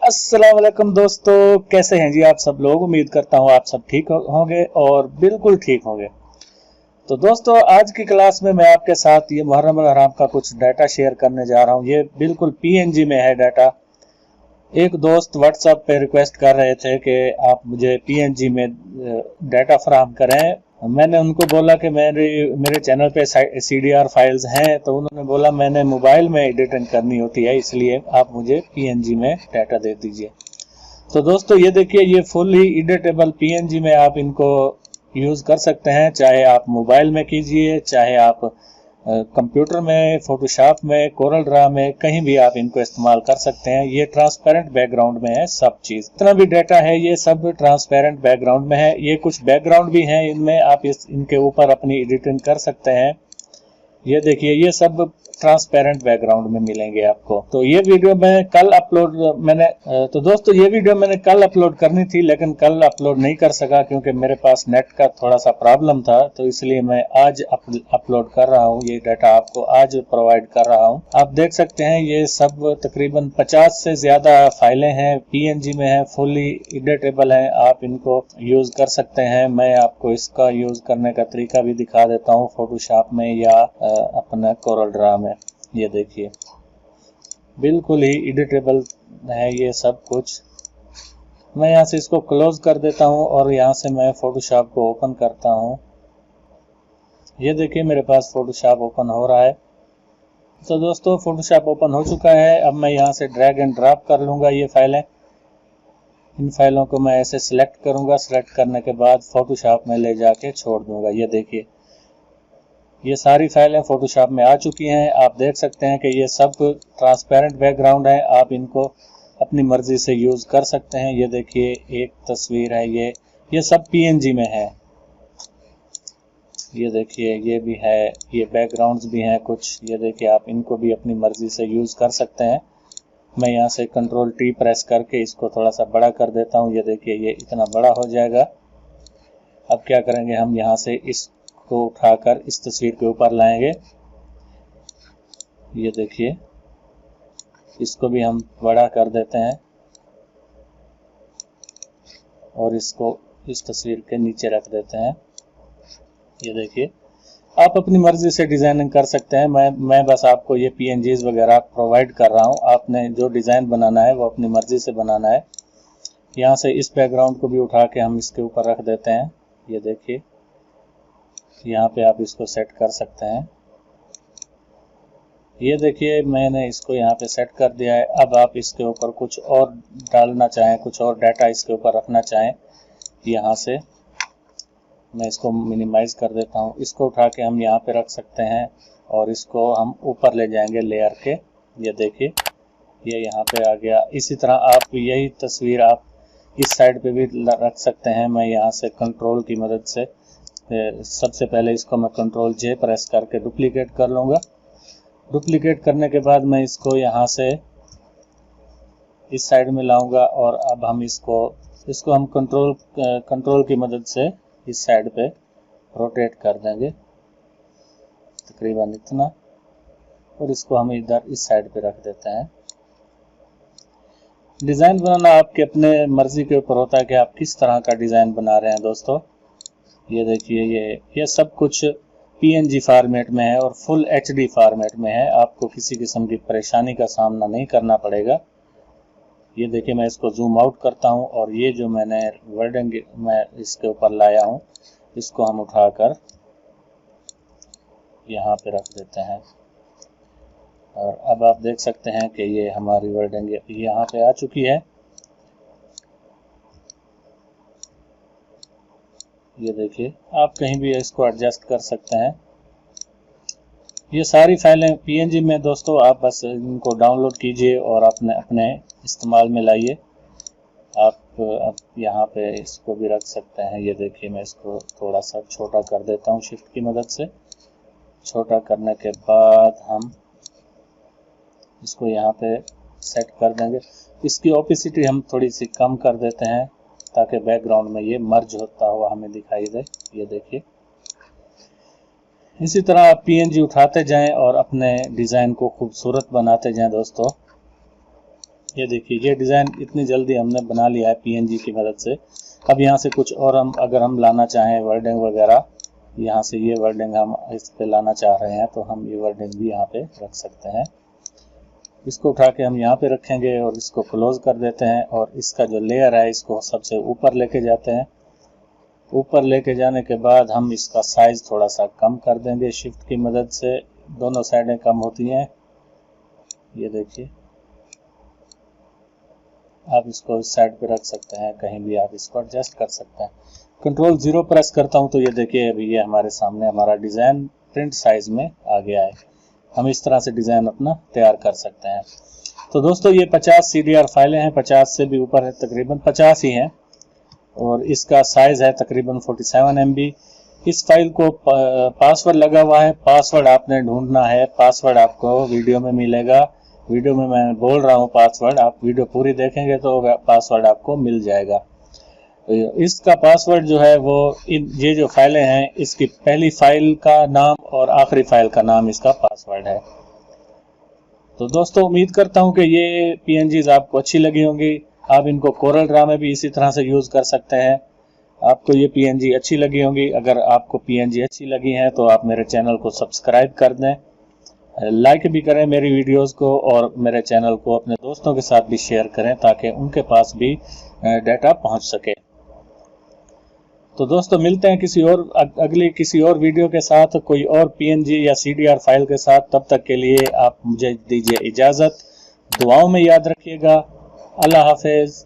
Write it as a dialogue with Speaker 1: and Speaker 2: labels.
Speaker 1: अस्सलाम वालेकुम दोस्तों, कैसे हैं जी आप सब लोग। उम्मीद करता हूँ आप सब ठीक होंगे और बिल्कुल ठीक होंगे। तो दोस्तों, आज की क्लास में मैं आपके साथ ये मुहर्रम अल हराम का कुछ डाटा शेयर करने जा रहा हूँ। ये बिल्कुल पीएनजी में है डाटा। एक दोस्त व्हाट्सएप पे रिक्वेस्ट कर रहे थे कि आप मुझे पीएनजी में डाटा फराहम करें। मैंने उनको बोला कि मेरे चैनल पे सीडीआर फाइल्स हैं, तो उन्होंने बोला मैंने मोबाइल में एडिटिंग करनी होती है, इसलिए आप मुझे पीएनजी में डाटा दे दीजिए। तो दोस्तों ये देखिए, ये फुली एडिटेबल पीएनजी में आप इनको यूज़ कर सकते हैं, चाहे आप मोबाइल में कीजिए, चाहे आप कंप्यूटर में, फोटोशॉप में, कोरल ड्रा में, कहीं भी आप इनको इस्तेमाल कर सकते हैं। ये ट्रांसपेरेंट बैकग्राउंड में है सब चीज़, जितना भी डाटा है ये सब ट्रांसपेरेंट बैकग्राउंड में है। ये कुछ बैकग्राउंड भी हैं, इनमें आप इनके ऊपर अपनी एडिटिंग कर सकते हैं। ये देखिए, ये सब ट्रांसपेरेंट बैकग्राउंड में मिलेंगे आपको। तो ये वीडियो मैं कल अपलोड तो दोस्तों ये वीडियो मैंने कल अपलोड करनी थी, लेकिन कल अपलोड नहीं कर सका क्योंकि मेरे पास नेट का थोड़ा सा प्रॉब्लम था, तो इसलिए मैं आज अपलोड कर रहा हूँ। ये डाटा आपको आज प्रोवाइड कर रहा हूँ। आप देख सकते हैं ये सब तकरीबन 50 से ज्यादा फाइलें हैं, पीएनजी में है, फुली एडिटेबल है, आप इनको यूज कर सकते हैं। मैं आपको इसका यूज करने का तरीका भी दिखा देता हूँ, फोटोशॉप में या अपना कोरल ड्रा में। ये देखिए, बिल्कुल ही एडिटेबल है ये सब कुछ। मैं यहाँ से इसको क्लोज कर देता हूँ और यहाँ से मैं फोटोशॉप को ओपन करता हूँ। ये देखिए, मेरे पास फोटोशॉप ओपन हो रहा है। तो दोस्तों, फोटोशॉप ओपन हो चुका है। अब मैं यहाँ से ड्रैग एंड ड्रॉप कर लूँगा ये फाइलें। इन फाइलों को मैं ऐसे सिलेक्ट करूँगा। सिलेक्ट करने के बाद फोटोशॉप में ले जाके छोड़ दूँगा। ये देखिए, ये सारी फाइलें फोटोशॉप में आ चुकी हैं। आप देख सकते हैं कि ये सब ट्रांसपेरेंट बैकग्राउंड है, आप इनको अपनी मर्जी से यूज़ कर सकते हैं। ये देखिए, एक तस्वीर है, ये सब पीएनजी में है। ये देखिए, ये भी है, ये बैकग्राउंड्स भी हैं कुछ। ये देखिए, आप इनको भी अपनी मर्जी से यूज़ कर सकते हैं। मैं यहाँ से कंट्रोल टी प्रेस करके इसको थोड़ा सा बड़ा कर देता हूँ। ये देखिए, ये इतना बड़ा हो जाएगा। अब क्या करेंगे, हम यहाँ से इसको उठाकर इस तस्वीर के ऊपर लाएंगे। ये देखिए, इसको भी हम बड़ा कर देते हैं और इसको इस तस्वीर के नीचे रख देते हैं। ये देखिए, आप अपनी मर्जी से डिजाइनिंग कर सकते हैं। मैं बस आपको ये पीएनजीज वगैरह प्रोवाइड कर रहा हूँ। आपने जो डिज़ाइन बनाना है वो अपनी मर्जी से बनाना है। यहाँ से इस बैकग्राउंड को भी उठा के हम इसके ऊपर रख देते हैं। ये देखिए, यहाँ पे आप इसको सेट कर सकते हैं। ये देखिए, मैंने इसको यहाँ पे सेट कर दिया है। अब आप इसके ऊपर कुछ और डालना चाहें, कुछ और डाटा इसके ऊपर रखना चाहें, यहाँ से मैं इसको मिनिमाइज कर देता हूँ। इसको उठा के हम यहाँ पे रख सकते हैं और इसको हम ऊपर ले जाएंगे लेयर के। ये देखिए, ये यहाँ पे आ गया। इसी तरह आप यही तस्वीर आप इस साइड पे भी रख सकते हैं। मैं यहाँ से कंट्रोल की मदद से सबसे पहले इसको मैं कंट्रोल जे प्रेस करके डुप्लीकेट कर लूँगा। डुप्लीकेट करने के बाद मैं इसको यहाँ से इस साइड में लाऊंगा और अब हम इसको हम कंट्रोल की मदद से इस साइड पे रोटेट कर देंगे, तकरीबन इतना, और इसको हम इधर इस साइड पे रख देते हैं। डिज़ाइन बनाना आपके अपने मर्जी के ऊपर होता है कि आप किस तरह का डिज़ाइन बना रहे हैं दोस्तों। ये देखिए, ये सब कुछ पीएनजी फॉर्मेट में है और फुल एचडी फॉर्मेट में है। आपको किसी किस्म की परेशानी का सामना नहीं करना पड़ेगा। ये देखिए, मैं इसको जूम आउट करता हूँ और ये जो मैंने वर्डिंग मैं इसके ऊपर लाया हूँ, इसको हम उठाकर यहाँ पे रख देते हैं। और अब आप देख सकते हैं कि ये हमारी वर्डिंग यहाँ पे आ चुकी है। ये देखिए, आप कहीं भी इसको एडजस्ट कर सकते हैं। ये सारी फाइलें पीएनजी में दोस्तों, आप बस इनको डाउनलोड कीजिए और अपने इस्तेमाल में लाइए। आप यहाँ पे इसको भी रख सकते हैं। ये देखिए, मैं इसको थोड़ा सा छोटा कर देता हूँ शिफ्ट की मदद से। छोटा करने के बाद हम इसको यहाँ पे सेट कर देंगे। इसकी ओपेसिटी हम थोड़ी सी कम कर देते हैं ताकि बैकग्राउंड में ये मर्ज होता हुआ हमें दिखाई दे। ये देखिए, इसी तरह आप पीएनजी उठाते जाएं और अपने डिज़ाइन को खूबसूरत बनाते जाएं दोस्तों। ये देखिए, ये डिज़ाइन इतनी जल्दी हमने बना लिया है पीएनजी की मदद से। अब यहाँ से कुछ और अगर हम लाना चाहें वर्डिंग वगैरह, यहाँ से ये वर्डिंग हम इस पे लाना चाह रहे हैं तो हम ये वर्डिंग भी यहाँ पे रख सकते हैं। इसको उठा के हम यहाँ पे रखेंगे और इसको क्लोज कर देते हैं और इसका जो लेयर है इसको सबसे ऊपर लेके जाते हैं। ऊपर लेके जाने के बाद हम इसका साइज थोड़ा सा कम कर देंगे शिफ्ट की मदद से, दोनों साइडें कम होती हैं। ये देखिए, आप इसको इस साइड पे रख सकते हैं, कहीं भी आप इसको एडजस्ट कर सकते हैं। कंट्रोल 0 प्रेस करता हूं तो ये देखिए अभी ये हमारे सामने हमारा डिज़ाइन प्रिंट साइज में आ गया है। हम इस तरह से डिज़ाइन अपना तैयार कर सकते हैं। तो दोस्तों ये 50 CDR फाइलें हैं, 50 से भी ऊपर है, तकरीबन 50 ही हैं और इसका साइज है तकरीबन 47 MB। इस फाइल को पासवर्ड लगा हुआ है, पासवर्ड आपने ढूंढना है। पासवर्ड आपको वीडियो में मिलेगा, वीडियो में मैं बोल रहा हूँ पासवर्ड, आप वीडियो पूरी देखेंगे तो पासवर्ड आपको मिल जाएगा। इसका पासवर्ड जो है वो ये जो फाइलें हैं इसकी पहली फाइल का नाम और आखिरी फाइल का नाम इसका पासवर्ड है। तो दोस्तों उम्मीद करता हूँ कि ये PNGs आपको अच्छी लगी होंगी। आप इनको कोरल ड्रा में भी इसी तरह से यूज़ कर सकते हैं। आपको ये PNG अच्छी लगी होंगी। अगर आपको PNG अच्छी लगी हैं तो आप मेरे चैनल को सब्सक्राइब कर दें, लाइक भी करें मेरी वीडियोस को और मेरे चैनल को अपने दोस्तों के साथ भी शेयर करें ताकि उनके पास भी डाटा पहुंच सके। तो दोस्तों मिलते हैं किसी और वीडियो के साथ, कोई और PNG या CDR फाइल के साथ। तब तक के लिए आप मुझे दीजिए इजाज़त। दुआओं में याद रखिएगा। अल्लाह हाफिज़।